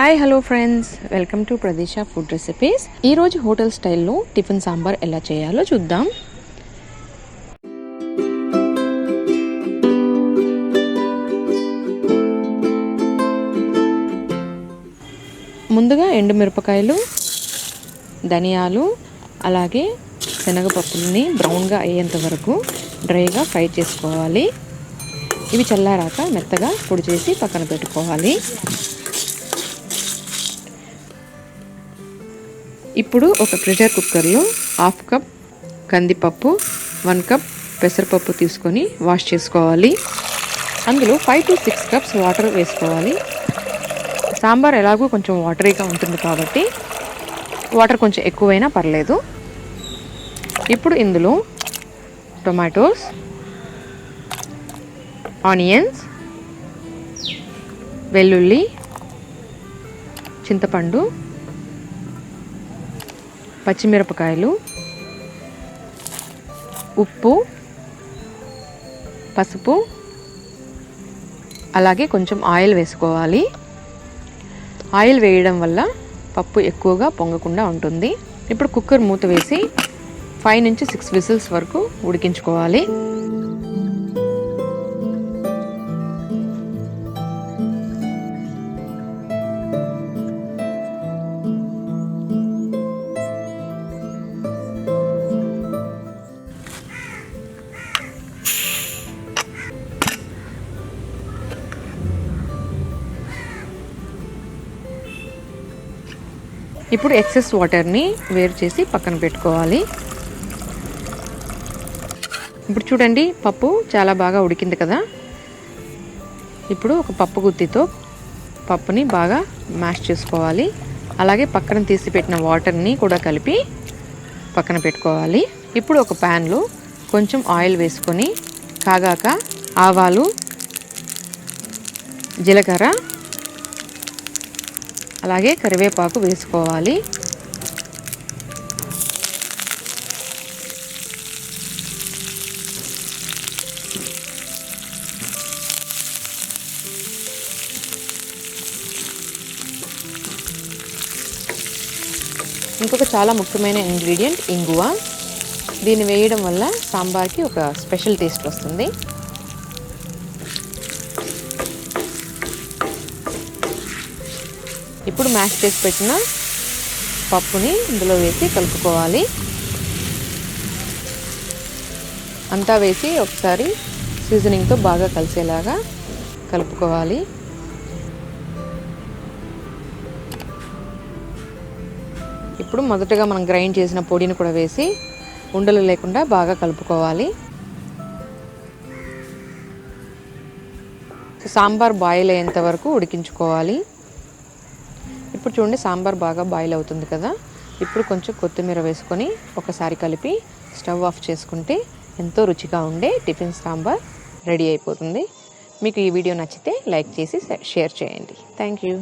Hi hello friends, welcome to Pradesha food recipes. ఈరోజు hotel స్టైల్లో tiffin sambar ఎలా చేయాలో చూద్దాం. ముందుగా ఎండుమిరపకాయలు, ధనియాలు, అలాగే శనగపప్పుల్ని బ్రౌన్గా అయ్యేంత వరకు డ్రైగా ఫ్రై చేసుకోవాలి. ఇవి చల్లారాక మెత్తగా పొడి చేసి పక్కన పెట్టుకోవాలి. ఇప్పుడు ఒక ప్రెషర్ కుక్కర్లో 1/2 కప్ కందిపప్పు, 1 కప్ పెసరపప్పు తీసుకొని వాష్ చేసుకోవాలి. అందులో 5 to 6 కప్స్ వాటర్ వేసుకోవాలి. సాంబార్ ఎలాగో కొంచెం వాటరీగా ఉంటుంది కాబట్టి వాటర్ కొంచెం ఎక్కువైనా పర్లేదు. ఇప్పుడు ఇందులో టొమాటోస్, ఆనియన్స్, వెల్లుల్లి, చింతపండు, పచ్చిమిరపకాయలు, ఉప్పు, పసుపు, అలాగే కొంచెం ఆయిల్ వేసుకోవాలి. ఆయిల్ వేయడం వల్ల పప్పు ఎక్కువగా పొంగకుండా ఉంటుంది. ఇప్పుడు కుక్కర్ మూత వేసి 5 నుంచి 6 విజిల్స్ వరకు ఉడికించుకోవాలి. ఇప్పుడు ఎక్సెస్ వాటర్ని వేరు చేసి పక్కన పెట్టుకోవాలి. ఇప్పుడు చూడండి, పప్పు చాలా బాగా ఉడికింది కదా. ఇప్పుడు ఒక పప్పు గుత్తితో పప్పుని బాగా మ్యాష్ చేసుకోవాలి. అలాగే పక్కన తీసి పెట్టిన వాటర్ని కూడా కలిపి పక్కన పెట్టుకోవాలి. ఇప్పుడు ఒక ప్యాన్లో కొంచెం ఆయిల్ వేసుకొని కాగాక ఆవాలు, జీలకర్ర, అలాగే కరివేపాకు వేసుకోవాలి. ఇంకొక చాలా ముఖ్యమైన ఇంగ్రీడియంట్ ఇంగువ. దీన్ని వేయడం వల్ల సాంబార్కి ఒక స్పెషల్ టేస్ట్ వస్తుంది. ఇప్పుడు మ్యాష్ చేసి పెట్టిన పప్పుని ఇందులో వేసి కలుపుకోవాలి. అంతా వేసి ఒకసారి సీజనింగ్తో బాగా కలిసేలాగా కలుపుకోవాలి. ఇప్పుడు మొదటగా మనం గ్రైండ్ చేసిన పొడిని కూడా వేసి ఉండలు లేకుండా బాగా కలుపుకోవాలి. సాంబార్ బాయిల్ అయ్యేంత వరకు ఉడికించుకోవాలి. ఇప్పుడు చూడండి, సాంబార్ బాగా బాయిల్ అవుతుంది కదా. ఇప్పుడు కొంచెం కొత్తిమీర వేసుకొని ఒకసారి కలిపి స్టవ్ ఆఫ్ చేసుకుంటే ఎంతో రుచిగా ఉండే టిఫిన్ సాంబార్ రెడీ అయిపోతుంది. మీకు ఈ వీడియో నచ్చితే లైక్ చేసి షేర్ చేయండి. Thank you.